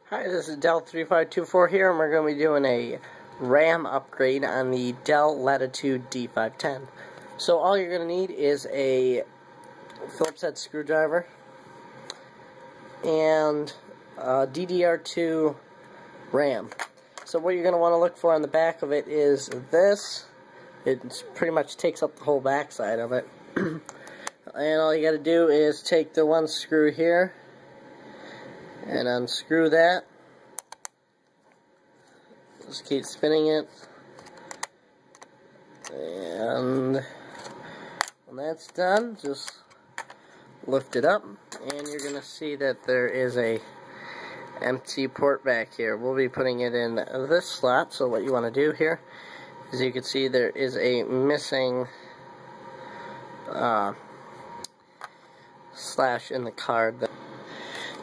Hi, this is Dell 3524 here, and we're going to be doing a RAM upgrade on the Dell Latitude D510. So all you're going to need is a Phillips head screwdriver and a DDR2 RAM. So what you're going to want to look for on the back of it is this. It pretty much takes up the whole back side of it. And all you got to do is take the one screw here and unscrew that. Just keep spinning it, and when that's done, just lift it up, and you're gonna see that there is a empty port back here. We'll be putting it in this slot. So what you want to do here is, you can see there is a missing slash in the card.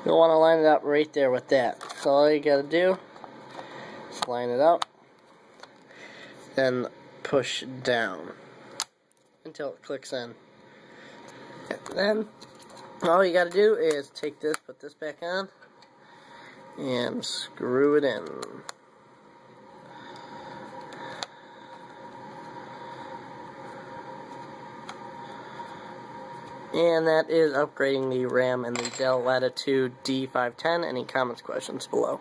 You'll want to line it up right there with that. So all you got to do is line it up, then push down until it clicks in. And then all you got to do is take this, put this back on, and screw it in. And that is upgrading the RAM in the Dell Latitude D510. Any comments, questions below?